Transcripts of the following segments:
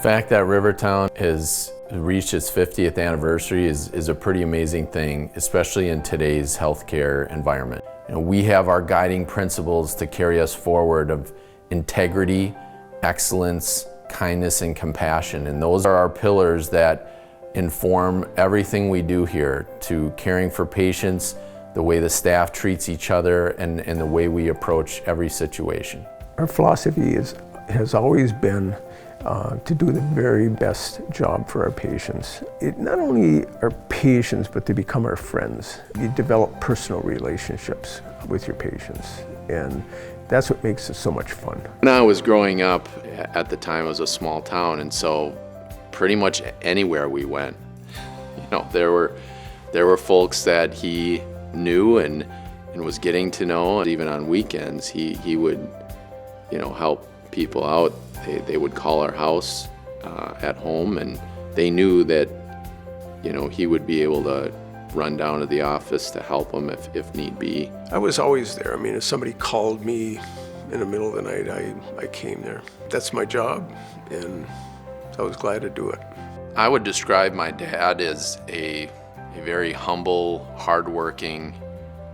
The fact that Rivertown has reached its 50th anniversary is a pretty amazing thing, especially in today's healthcare environment. We have our guiding principles to carry us forward of integrity, excellence, kindness, and compassion. And those are our pillars that inform everything we do here, to caring for patients, the way the staff treats each other, and the way we approach every situation. Our philosophy has always been to do the very best job for our patients. It not only our patients, but they become our friends. You develop personal relationships with your patients, and that's what makes it so much fun. When I was growing up, at the time it was a small town, and so pretty much anywhere we went, there were folks that he knew and was getting to know. Even on weekends, he would, help people out. They would call our house at home, and they knew that, he would be able to run down to the office to help them if need be. I was always there. I mean, if somebody called me in the middle of the night, I came there. That's my job, and I was glad to do it. I would describe my dad as a very humble, hardworking,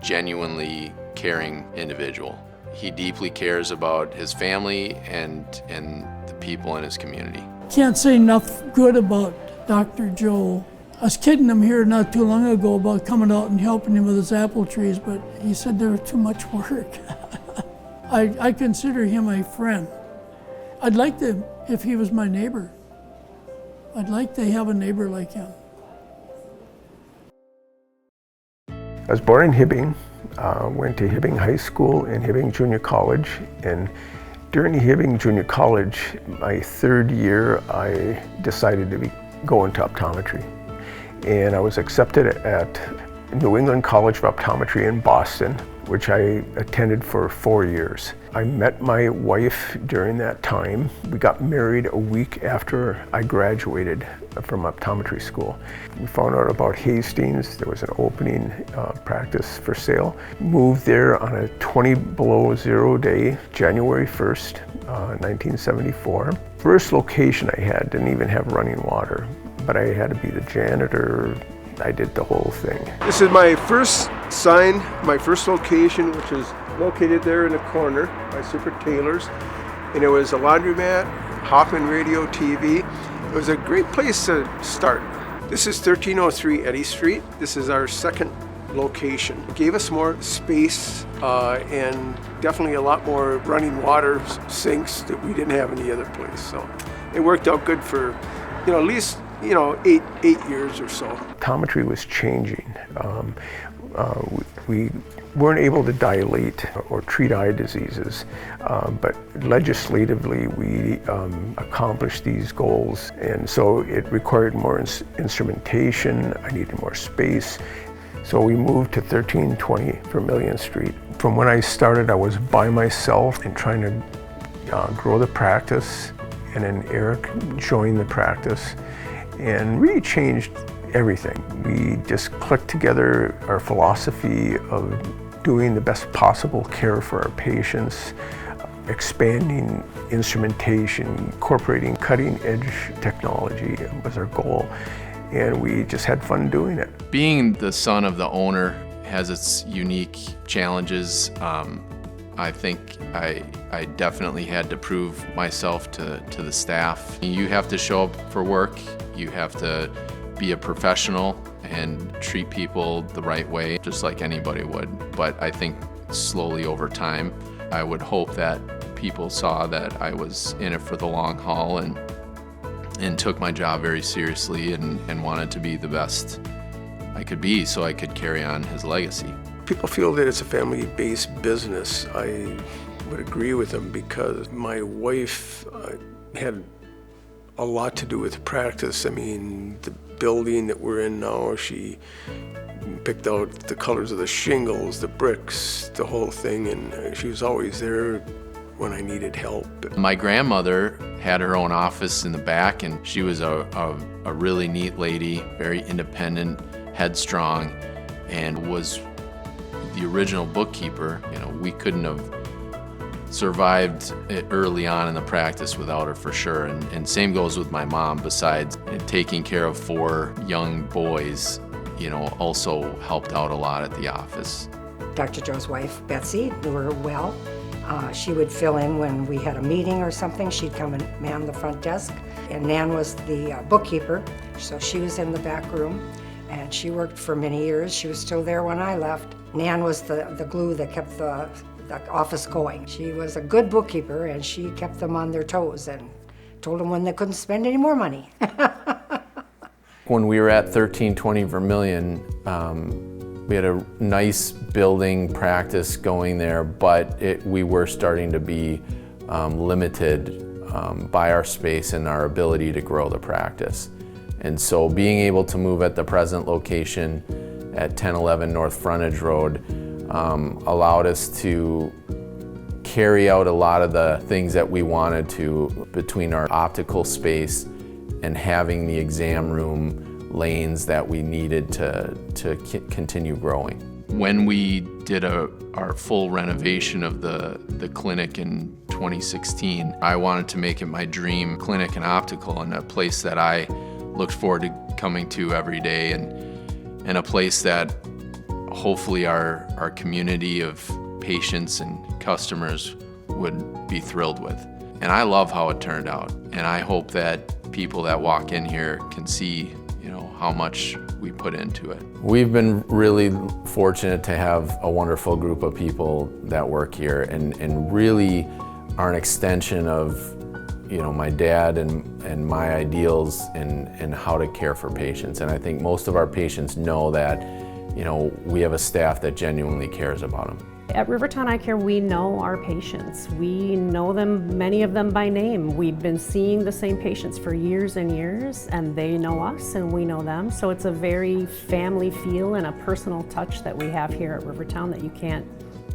genuinely caring individual. He deeply cares about his family and the people in his community. Can't say enough good about Dr. Joe. I was kidding him here not too long ago about coming out and helping him with his apple trees, but he said there was too much work. I consider him a friend. I'd like to, if he was my neighbor, I'd like to have a neighbor like him. I was born in Hibbing, went to Hibbing High School and Hibbing Junior College, and during Hibbing Junior College, my third year, I decided to go into optometry. And I was accepted at New England College of Optometry in Boston, which I attended for 4 years. I met my wife during that time. We got married a week after I graduated from optometry school. We found out about Hastings. There was an opening practice for sale. Moved there on a 20 below zero day, January 1st, 1974. First location I had didn't even have running water, but I had to be the janitor. I did the whole thing. This is my first sign, my first location, which is located there in the corner by Super Taylor's. And it was a laundromat, Hoffman Radio TV. It was a great place to start. This is 1303 Eddy Street. This is our second location. It gave us more space and definitely a lot more running water sinks that we didn't have any other place. So it worked out good for, at least 8 years or so. Optometry was changing. We weren't able to dilate or treat eye diseases, but legislatively we accomplished these goals, and so it required more instrumentation. I needed more space, so we moved to 1320 Vermilion Street. From when I started, I was by myself and trying to grow the practice, and then Eric joined the practice and really changed everything. We just clicked together our philosophy of doing the best possible care for our patients, expanding instrumentation, incorporating cutting-edge technology was our goal, and we just had fun doing it. Being the son of the owner has its unique challenges. I think I definitely had to prove myself to the staff. You have to show up for work. You have to be a professional and treat people the right way, just like anybody would. But I think slowly over time, I would hope that people saw that I was in it for the long haul and took my job very seriously and wanted to be the best I could be so I could carry on his legacy. People feel that it's a family-based business. I would agree with them because my wife had a lot to do with the practice. I mean, the building that we're in now, she picked out the colors of the shingles, the bricks, the whole thing, and she was always there when I needed help. My grandmother had her own office in the back, and she was a really neat lady, very independent, headstrong, and was the original bookkeeper. We couldn't have survived it early on in the practice without her for sure. And same goes with my mom. Besides taking care of 4 young boys, also helped out a lot at the office. Dr. Joe's wife, Betsy, knew her well. She would fill in when we had a meeting or something. She'd come and man the front desk. And Nan was the bookkeeper, so she was in the back room. And she worked for many years. She was still there when I left. Nan was the glue that kept the office going. She was a good bookkeeper, and she kept them on their toes and told them when they couldn't spend any more money. When we were at 1320 Vermilion, we had a nice building practice going there, but we were starting to be limited by our space and our ability to grow the practice. And so being able to move at the present location at 1011 North Frontage Road allowed us to carry out a lot of the things that we wanted to between our optical space and having the exam room lanes that we needed to continue growing. When we did our full renovation of the clinic in 2016, I wanted to make it my dream clinic and optical, and a place that I looked forward to coming to every day, and a place that hopefully our community of patients and customers would be thrilled with. And I love how it turned out, and I hope that people that walk in here can see how much we put into it. We've been really fortunate to have a wonderful group of people that work here and really are an extension of my dad and my ideals and how to care for patients. And I think most of our patients know that we have a staff that genuinely cares about them. At Rivertown Eye Care, we know our patients. We know them, many of them by name. We've been seeing the same patients for years and years, and they know us and we know them. So it's a very family feel and a personal touch that we have here at Rivertown that you can't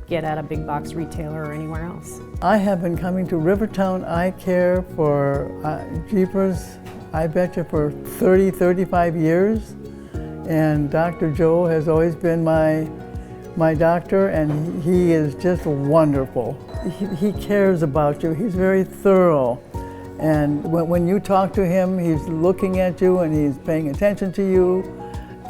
get at a big box retailer or anywhere else. I have been coming to Rivertown Eye Care for, jeepers, I bet you for 30, 35 years. And Dr. Joe has always been my doctor, and he is just wonderful. He cares about you. He's very thorough. And when you talk to him, he's looking at you and he's paying attention to you.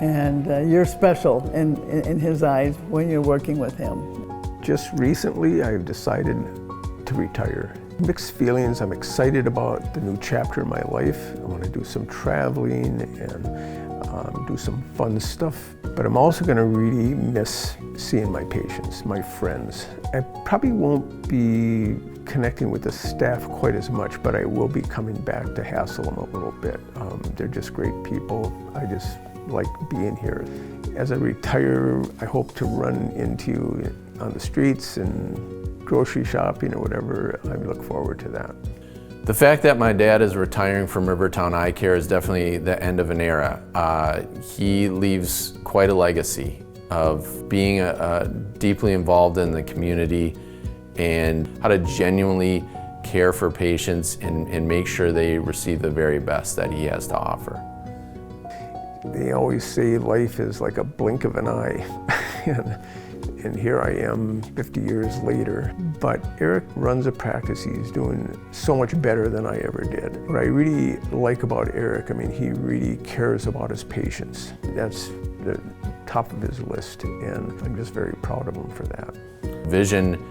And you're special in his eyes when you're working with him. Just recently, I've decided to retire. Mixed feelings. I'm excited about the new chapter in my life. I want to do some traveling and do some fun stuff. But I'm also going to really miss seeing my patients, my friends. I probably won't be connecting with the staff quite as much, but I will be coming back to hassle them a little bit. They're just great people. I just like being here. As I retire, I hope to run into you on the streets and grocery shopping or whatever. I look forward to that. The fact that my dad is retiring from Rivertown Eye Care is definitely the end of an era. He leaves quite a legacy of being deeply involved in the community and how to genuinely care for patients and make sure they receive the very best that he has to offer. They always say life is like a blink of an eye. And here I am 50 years later. But Eric runs a practice. He's doing so much better than I ever did. What I really like about Eric, he really cares about his patients. That's the top of his list, and I'm just very proud of him for that. Vision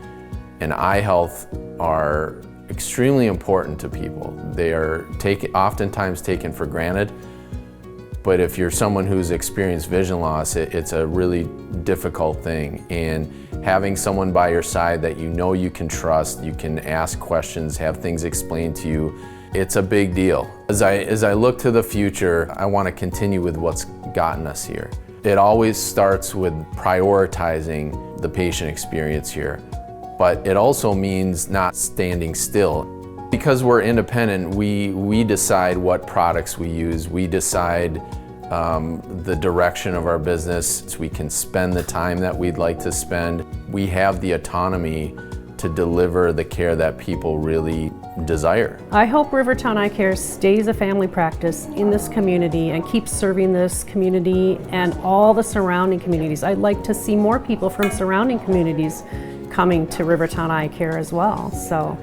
and eye health are extremely important to people. They are oftentimes taken for granted. But if you're someone who's experienced vision loss, it's a really difficult thing. And having someone by your side that you can trust, you can ask questions, have things explained to you, it's a big deal. As I look to the future, I want to continue with what's gotten us here. It always starts with prioritizing the patient experience here, but it also means not standing still. Because we're independent, we decide what products we use. We decide the direction of our business. We can spend the time that we'd like to spend. We have the autonomy to deliver the care that people really desire. I hope Rivertown Eye Care stays a family practice in this community and keeps serving this community and all the surrounding communities. I'd like to see more people from surrounding communities coming to Rivertown Eye Care as well. So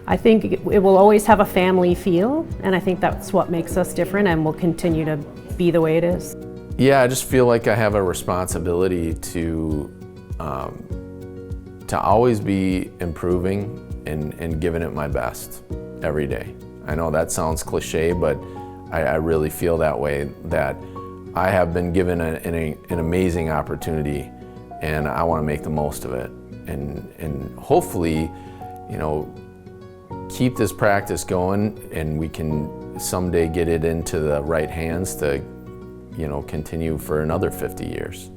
I think it will always have a family feel, and I think that's what makes us different and will continue to be the way it is. Yeah, I just feel like I have a responsibility to always be improving and giving it my best every day. I know that sounds cliche, but I really feel that way, that I have been given an amazing opportunity, and I want to make the most of it. And hopefully, you know, keep this practice going, and we can someday get it into the right hands to, you know, continue for another 50 years.